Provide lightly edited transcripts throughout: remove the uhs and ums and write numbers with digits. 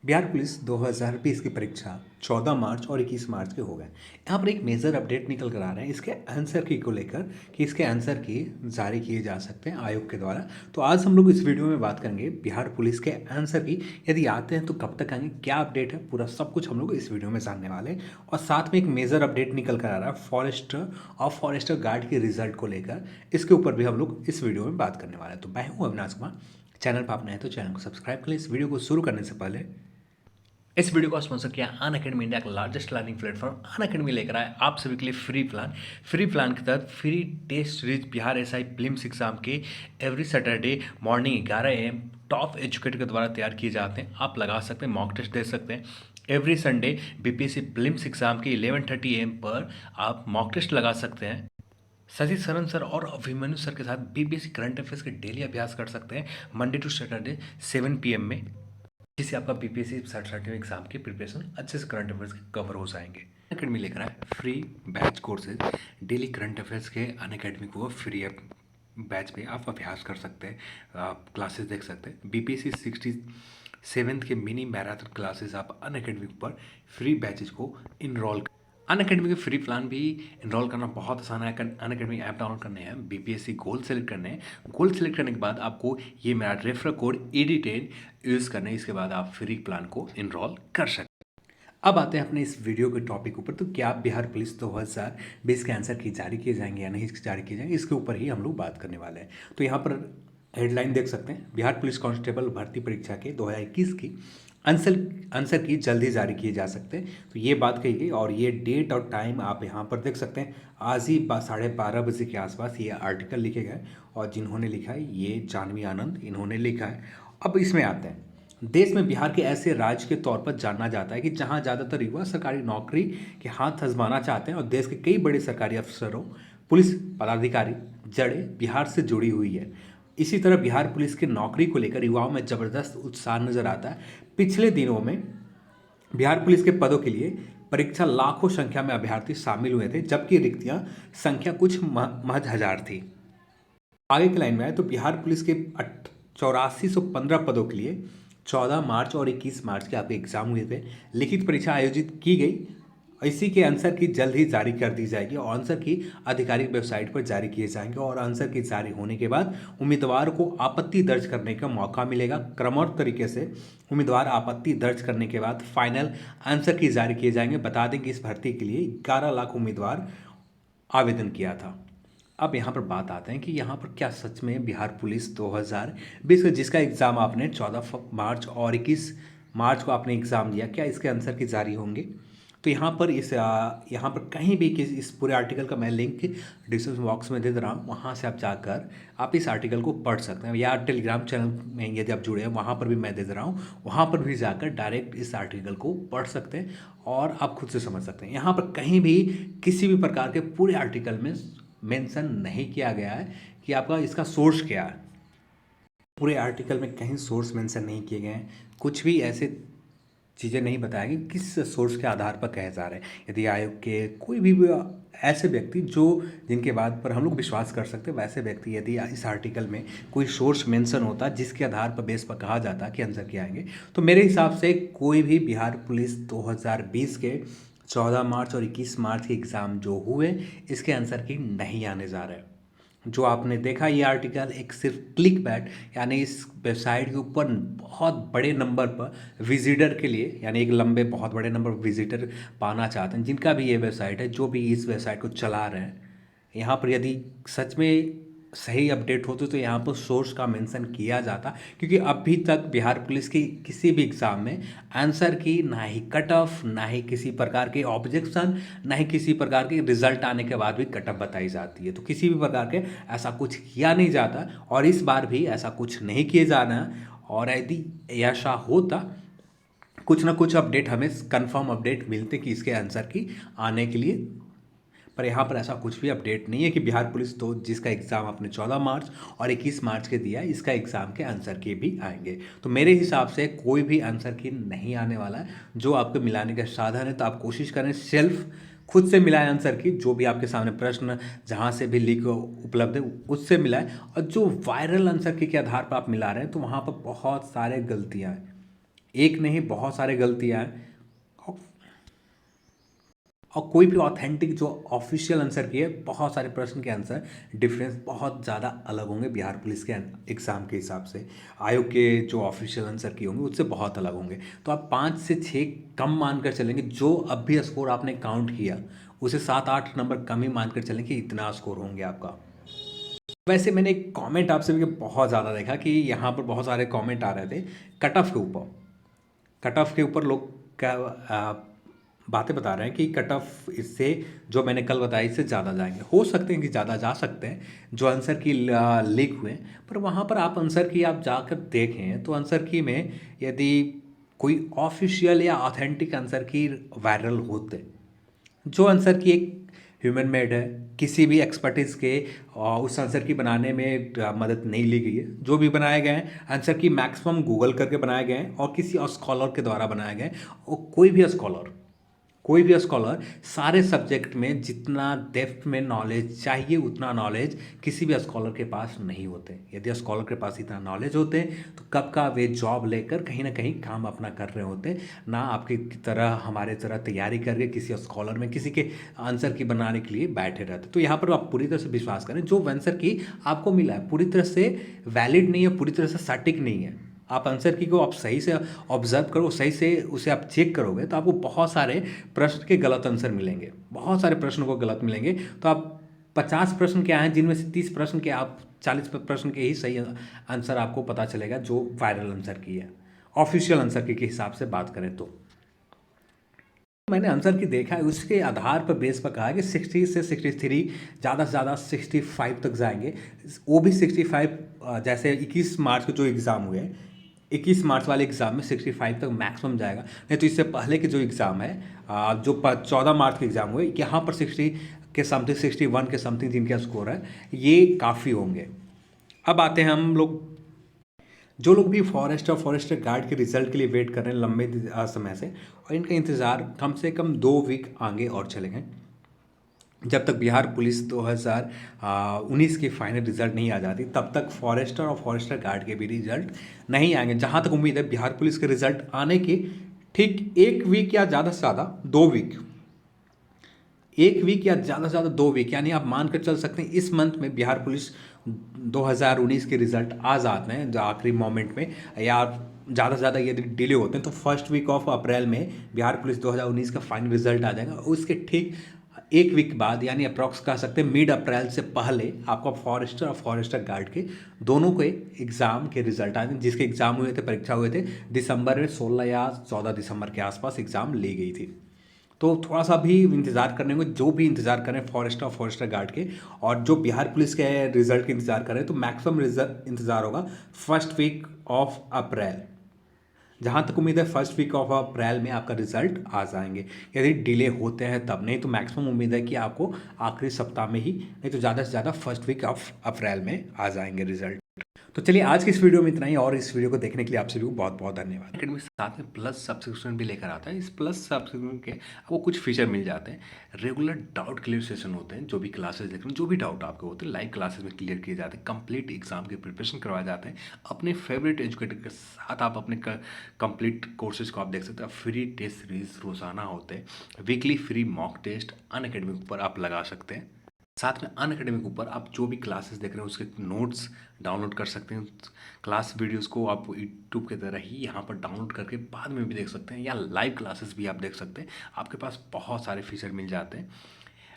Bihar police 2020 की परीक्षा 14 मार्च और 21 मार्च के हो गए। यहाँ पर एक मेजर अपडेट निकल कर आ रहे हैं इसके आंसर की को लेकर कि इसके आंसर की जारी किए जा सकते हैं आयोग के द्वारा। तो आज हम लोग इस वीडियो में बात करेंगे बिहार पुलिस के आंसर की, यदि आते हैं तो कब तक आएंगे, क्या अपडेट है, पूरा सब कुछ हम लोग इस वीडियो में जानने वाले हैं। और साथ में एक मेजर अपडेट निकल कर आ रहा है फॉरेस्टर और फॉरेस्टर गार्ड के रिजल्ट को लेकर, इसके ऊपर भी हम लोग इस वीडियो में बात करने वाले हैं। तो मैं हूँ अविनाश कुमार, चैनल पर आप नए हैं तो चैनल को सब्सक्राइब कर लें। इस वीडियो को शुरू करने से पहले इस वीडियो को स्पॉन्सर किया अनअकैडमी, इंडिया का लार्जेस्ट लर्निंग प्लेटफॉर्म अनअकैडमी लेकर आए आप सभी के लिए फ्री प्लान के तहत free test series Bihar SI prelims exam के every Saturday morning 11 AM top educator के द्वारा तैयार किए जाते हैं। आप लगा सकते हैं, मॉक टेस्ट दे सकते हैं। Every Sunday BPSC prelims exam के 11:30 AM पर आप मॉक टेस्ट लगा सकते हैं। सजी सरन सर और अभिमन्यु सर के साथ बीपीएससी करंट अफेयर्स के डेली अभ्यास कर सकते हैं मंडे टू सैटरडे 7 PM में, जिससे आपका बीपीएससी सर्टिफिकेट एग्जाम की प्रिपरेशन अच्छे से करंट अफेयर्स के कवर हो जाएंगे। अनअकैडमी लेकर आए free batch courses, daily current affairs के अनअकैडमी को फ्री बैच पे आप अभ्यास कर सकते हैं, आप क्लासेस देख सकते हैं। बीपीएससी 67th के मिनी मैराथन क्लासेस आप अनअकैडमी पर फ्री बैचेज को इनरोल। अनअकैडमी के फ्री प्लान भी इनरोल करना बहुत आसान है। अनअकैडमी ऐप डाउनलोड करने हैं, बीपीएससी गोल सेलेक्ट करने हैं। गोल सेलेक्ट करने के बाद आपको ये मेरा रेफरल कोड ED10 यूज़ करना है। इसके बाद आप फ्री प्लान को इनरोल कर सकते हैं। अब आते हैं अपने इस वीडियो के टॉपिक ऊपर। तो क्या बिहार पुलिस 2020 के आंसर की जारी किए जाएंगे या नहीं जारी किए जाएंगे, इसके ऊपर ही हम लोग बात करने वाले हैं। तो यहाँ पर हेडलाइन देख सकते हैं, बिहार पुलिस कांस्टेबल भर्ती परीक्षा के 2021 की आंसर आंसर की जल्द ही जारी किए जा सकते हैं। तो ये बात कही गई और ये डेट और टाइम आप यहाँ पर देख सकते हैं। आज ही 12:30 बजे के आसपास ये आर्टिकल लिखे गए और जिन्होंने लिखा है ये जानवी आनंद, इन्होंने लिखा है। अब इसमें आते हैं, देश में बिहार के ऐसे राज्य के तौर पर जाना जाता है कि जहां ज़्यादातर युवा सरकारी नौकरी के हाथ आजमाना चाहते हैं और देश के कई बड़े सरकारी अफसरों, पुलिस पदाधिकारी जड़ें बिहार से जुड़ी हुई है। इसी तरह बिहार पुलिस की नौकरी को लेकर युवाओं में ज़बरदस्त उत्साह नजर आता है। पिछले दिनों में बिहार पुलिस के पदों के लिए परीक्षा लाखों संख्या में अभ्यर्थी शामिल हुए थे, जबकि रिक्तियां संख्या कुछ महज हजार थी। आगे की लाइन में आए तो बिहार पुलिस के 8415 पदों के लिए 14 मार्च और 21 मार्च के आपके एग्जाम हुए थे। लिखित परीक्षा आयोजित की गई। इसी के आंसर की जल्द ही जारी कर दी जाएगी और आंसर की आधिकारिक वेबसाइट पर जारी किए जाएंगे और आंसर की जारी होने के बाद उम्मीदवार को आपत्ति दर्ज करने का मौका मिलेगा। क्रमबद्ध तरीके से उम्मीदवार आपत्ति दर्ज करने के बाद फाइनल आंसर की जारी किए जाएंगे। बता दें कि इस भर्ती के लिए 11 लाख उम्मीदवार आवेदन किया था। अब यहाँ पर बात आते हैं कि यहाँ पर क्या सच में बिहार पुलिस 2020 का जिसका एग्ज़ाम आपने 14 मार्च और 21 मार्च को आपने एग्ज़ाम दिया, क्या इसके आंसर की जारी होंगे? तो यहाँ पर यहाँ पर कहीं भी किसी इस पूरे आर्टिकल का मैं लिंक डिस्क्रिप्शन बॉक्स में दे दे रहा हूँ, वहाँ से आप जाकर आप इस आर्टिकल को पढ़ सकते हैं, या टेलीग्राम चैनल में यदि आप जुड़े हैं वहाँ पर भी मैं दे दे रहा हूँ, वहाँ पर भी जाकर डायरेक्ट इस आर्टिकल को पढ़ सकते हैं और आप खुद से समझ सकते हैं। यहाँ पर कहीं भी किसी भी प्रकार के पूरे आर्टिकल में मेंशन नहीं किया गया है कि आपका इसका सोर्स क्या है। पूरे आर्टिकल में कहीं सोर्स मेंशन नहीं किए गए हैं, कुछ भी ऐसे चीज़ें नहीं बताया कि किस सोर्स के आधार पर कहे जा रहे हैं। यदि आयोग के कोई भी ऐसे व्यक्ति जो जिनके बात पर हम लोग विश्वास कर सकते हैं, वैसे व्यक्ति यदि इस आर्टिकल में कोई सोर्स मेंशन होता जिसके आधार पर बेस पर कहा जाता कि आंसर क्या आएंगे, तो मेरे हिसाब से कोई भी बिहार पुलिस 2020 के 14 मार्च और 21 मार्च के एग्ज़ाम जो हुए इसके आंसर की नहीं आने जा रहे हैं। जो आपने देखा ये आर्टिकल एक सिर्फ क्लिक बैट, यानी इस वेबसाइट के ऊपर बहुत बड़े नंबर पर विजिटर के लिए, यानी एक लंबे बहुत बड़े नंबर विजिटर पाना चाहते हैं जिनका भी ये वेबसाइट है, जो भी इस वेबसाइट को चला रहे हैं, यहाँ पर यदि सच में सही अपडेट होते तो यहाँ पर सोर्स का मेंशन किया जाता। क्योंकि अभी तक बिहार पुलिस की किसी भी एग्ज़ाम में आंसर की ना ही कट ऑफ, ना ही किसी प्रकार के ऑब्जेक्शन, ना ही किसी प्रकार के रिजल्ट आने के बाद भी कट ऑफ बताई जाती है। तो किसी भी प्रकार के ऐसा कुछ किया नहीं जाता और इस बार भी ऐसा कुछ नहीं किए जाना है। और यदि ऐसा होता कुछ ना कुछ अपडेट हमें कंफर्म अपडेट मिलते कि इसके आंसर की आने के लिए, पर यहाँ पर ऐसा कुछ भी अपडेट नहीं है कि बिहार पुलिस तो जिसका एग्ज़ाम आपने 14 मार्च और 21 मार्च के दिया इसका एग्ज़ाम के आंसर के भी आएंगे। तो मेरे हिसाब से कोई भी आंसर की नहीं आने वाला है। जो आपको मिलाने का साधन है तो आप कोशिश करें सेल्फ खुद से मिलाएं आंसर की, जो भी आपके सामने प्रश्न जहाँ से भी लिंक उपलब्ध है उससे मिलाएं। और जो वायरल आंसर की के आधार पर आप मिला रहे हैं तो वहाँ पर बहुत सारे गलतियाँ हैं। एक नहीं, बहुत सारे गलतियाँ हैं। और और कोई भी ऑथेंटिक जो ऑफिशियल आंसर की है, बहुत सारे प्रश्न के आंसर डिफरेंस बहुत ज़्यादा अलग होंगे बिहार पुलिस के एग्ज़ाम के हिसाब से। आयोग के जो ऑफिशियल आंसर किए होंगे उससे बहुत अलग होंगे। तो आप 5 से 6 कम मानकर चलेंगे। जो अब भी स्कोर आपने काउंट किया उसे 7-8 नंबर कम ही मानकर चलें कि इतना स्कोर होंगे आपका। वैसे मैंने एक कमेंट आपसे भी बहुत ज़्यादा देखा कि यहाँ पर बहुत सारे कमेंट आ रहे थे कट ऑफ के ऊपर। कट ऑफ के ऊपर लोग क्या बातें बता रहे हैं कि कट ऑफ इससे जो मैंने कल बताया इससे ज़्यादा जाएंगे। हो सकते हैं कि ज़्यादा जा सकते हैं जो आंसर की लीक हुए, पर वहाँ पर आप आंसर की आप जाकर देखें तो आंसर की में यदि कोई ऑफिशियल या ऑथेंटिक आंसर की वायरल होते, जो आंसर की एक ह्यूमन मेड है, किसी भी एक्सपर्टीज़ के उस आंसर की बनाने में मदद नहीं ली गई है। जो भी बनाए गए हैं आंसर की मैक्सिमम गूगल करके बनाए गए हैं और किसी और स्कॉलर के द्वारा बनाए गए हैं। और कोई भी स्कॉलर सारे सब्जेक्ट में जितना डेप्थ में नॉलेज चाहिए उतना नॉलेज किसी भी स्कॉलर के पास नहीं होते। यदि स्कॉलर के पास इतना नॉलेज होते तो कब का वे जॉब लेकर कहीं ना कहीं काम अपना कर रहे होते, ना आपकी तरह हमारे तरह तैयारी करके किसी स्कॉलर में किसी के आंसर की बनाने के लिए बैठे रहते। तो यहाँ पर आप पूरी तरह से विश्वास करें, जो आंसर की आपको मिला है पूरी तरह से वैलिड नहीं है, पूरी तरह से सटीक नहीं है। आप आंसर की को आप सही से ऑब्जर्व करो, सही से उसे आप चेक करोगे तो आपको बहुत सारे प्रश्न के गलत आंसर मिलेंगे, बहुत सारे प्रश्नों को गलत मिलेंगे। तो आप 50 प्रश्न क्या हैं जिनमें से 30 प्रश्न के आप 40 प्रश्न के ही सही आंसर आपको पता चलेगा जो वायरल आंसर की है, ऑफिशियल आंसर की के हिसाब से बात करें तो। मैंने आंसर की देखा है उसके आधार पर बेस पर कहा है कि 60 से 63, ज़्यादा से ज़्यादा 65 तक जाएंगे। वो भी 65, जैसे 21 मार्च को जो एग्ज़ाम हुए, 21 मार्च वाले एग्ज़ाम में 65 तक मैक्सिमम जाएगा। नहीं तो इससे पहले के जो एग्ज़ाम है, जो 14 मार्च के एग्ज़ाम हुए, यहाँ पर 60 के समथिंग, 61 के समथिंग जिनका स्कोर है, ये काफ़ी होंगे। अब आते हैं हम लोग, जो लोग भी फॉरेस्टर गार्ड के रिजल्ट के लिए वेट कर रहे हैं लंबे समय से, और इनका इंतज़ार कम से कम 2 वीक आगे और चलेंगे। जब तक बिहार पुलिस 2019 की फाइनल रिजल्ट नहीं आ जाती तब तक फॉरेस्टर और फॉरेस्टर गार्ड के भी रिजल्ट नहीं आएंगे। जहाँ तक उम्मीद है बिहार पुलिस के रिजल्ट आने की ठीक 1 वीक या ज़्यादा से ज़्यादा 2 वीक, 1 वीक या ज़्यादा से ज़्यादा 2 वीक, यानी आप मान कर चल सकते हैं इस मंथ में बिहार पुलिस 2019 के रिजल्ट आ जाते हैं जो आखिरी मोमेंट में, या ज़्यादा से ज़्यादा यदि डिले होते हैं तो फर्स्ट वीक ऑफ अप्रैल में बिहार पुलिस 2019 का फाइनल रिजल्ट आ जाएगा। उसके ठीक 1 वीक बाद यानी अप्रॉक्स कह सकते हैं मिड अप्रैल से पहले आपका फॉरेस्टर और फॉरेस्टर गार्ड के दोनों के एग्ज़ाम के रिजल्ट आ जाए। जिसके एग्ज़ाम हुए थे, परीक्षा हुए थे दिसंबर में, 16 या 14 दिसंबर के आसपास एग्ज़ाम ली गई थी। तो थोड़ा सा भी इंतज़ार करने को, जो भी इंतज़ार करें फॉरेस्टर और फॉरेस्टर गार्ड के, और जो बिहार पुलिस के रिजल्ट के इंतज़ार करें तो मैक्सिमम रिजल्ट इंतज़ार होगा फर्स्ट वीक ऑफ अप्रैल। जहाँ तक उम्मीद है फर्स्ट वीक ऑफ अप्रैल में आपका रिजल्ट आ जाएंगे। यदि डिले होते हैं तब, नहीं तो मैक्सिमम उम्मीद है कि आपको आखिरी सप्ताह में ही, नहीं तो ज़्यादा से ज़्यादा फर्स्ट वीक ऑफ अप्रैल में आ जाएंगे रिजल्ट। तो चलिए आज की इस वीडियो में इतना ही, और इस वीडियो को देखने के लिए आपसे भी बहुत बहुत धन्यवाद। अकेडमी साथ में प्लस सब्सक्रिप्शन भी लेकर आता है। इस प्लस सब्सक्रिप्शन के आपको कुछ फीचर मिल जाते हैं। रेगुलर डाउट क्लियर सेशन होते हैं, जो भी क्लासेस देख रहे हैं, जो भी डाउट आपके होते हैं लाइव क्लासेस में क्लियर किए जाते हैं। कंप्लीट एग्जाम की प्रिपरेशन करवाए जाते हैं अपने फेवरेट एजुकेटर के साथ। आप अपने कंप्लीट कोर्सेज को आप देख सकते हैं। फ्री टेस्ट सीरीज रोजाना होते हैं, weekly free mock test Unacademy पर आप लगा सकते हैं। साथ में अनअकैडमी के ऊपर आप जो भी क्लासेस देख रहे हैं उसके नोट्स डाउनलोड कर सकते हैं। क्लास वीडियोस को आप यूट्यूब की तरह ही यहाँ पर डाउनलोड करके बाद में भी देख सकते हैं, या लाइव क्लासेस भी आप देख सकते हैं। आपके पास बहुत सारे फीचर मिल जाते हैं।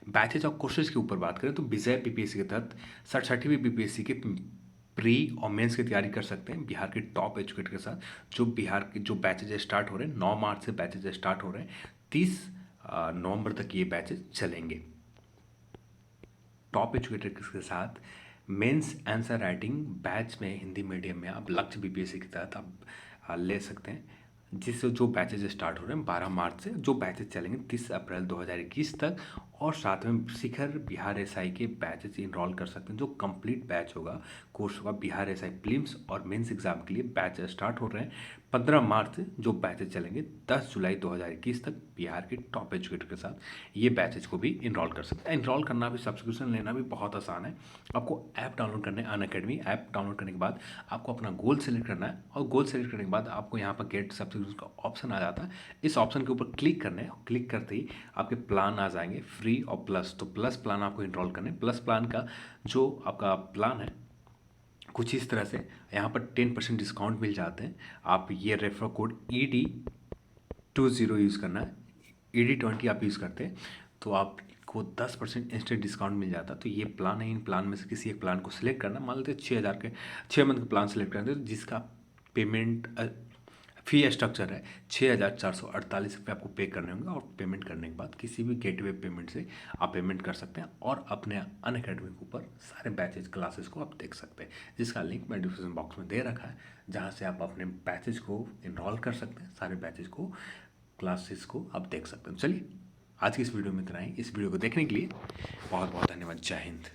बैचेज और कोर्सेज के ऊपर बात करें तो विजय पीपीएससी के तहत 67वीं बीपीएससी के प्री और मेंस की तैयारी कर सकते हैं बिहार के टॉप एजुकेटर के साथ। जो बिहार के जो बैचेज स्टार्ट हो रहे हैं, 9 मार्च से बैचेज स्टार्ट हो रहे हैं, 30 नवंबर तक ये बैचेज चलेंगे। टॉप एजुकेटर के साथ मेंस आंसर राइटिंग बैच में हिंदी मीडियम में आप लक्ष्य बीपीएससी के तहत आप ले सकते हैं। जिससे जो बैचेज स्टार्ट हो रहे हैं 12 मार्च से, जो बैचेज चलेंगे 30 अप्रैल 2021 तक, और साथ में शिखर बिहार एसआई के बैचेज इनरोल कर सकते हैं। जो कंप्लीट बैच होगा, कोर्स होगा बिहार एसआई प्रीलिम्स और मेंस एग्जाम के लिए बैच स्टार्ट हो रहे हैं 15 मार्च से। जो बैचेज चलेंगे 10 जुलाई 2021 तक बिहार के टॉप एजुकेटर के साथ ये बैचेज को भी इनरोल कर सकते हैं। इनरोल करना भी, सब्सक्रिप्शन लेना भी बहुत आसान है। आपको ऐप डाउनलोड करना है, अनअकैडमी ऐप डाउनलोड करने के बाद आपको अपना गोल सेलेक्ट करना है और गोल सेलेक्ट करने के बाद आपको यहाँ पर गेट सब्सक्रिप्शन का ऑप्शन आ जाता है। इस ऑप्शन के ऊपर क्लिक करना है, क्लिक करते ही आपके प्लान आ जाएंगे फ्री और प्लस। तो प्लस प्लान आपको इनरोल करना है। प्लस प्लान का जो आपका प्लान है कुछ इस तरह से, यहाँ पर 10% डिस्काउंट मिल जाते हैं। आप ये रेफर कोड ED20 यूज़ करना है। ED20 आप यूज़ करते हैं तो आपको 10% इंस्टेंट डिस्काउंट मिल जाता है। तो ये प्लान है, इन प्लान में से किसी एक प्लान को सिलेक्ट करना। मान लेते 6,000 के 6 मंथ का प्लान सेलेक्ट करते हैं जिसका पेमेंट फी स्ट्रक्चर है 6,448 रुपये आपको पे करने होंगे। और पेमेंट करने के बाद किसी भी गेटवे पेमेंट से आप पेमेंट कर सकते हैं और अपने अनअकैडमी के ऊपर सारे बैचेज क्लासेस को आप देख सकते हैं, जिसका लिंक मैं डिस्क्रिप्शन बॉक्स में दे रखा है, जहाँ से आप अपने बैचेज को इनरोल कर सकते हैं। सारे बैचेज को, क्लासेस को आप देख सकते हैं। चलिए आज की इस वीडियो में इतना ही। इस वीडियो को देखने के लिए बहुत बहुत धन्यवाद। जय हिंद।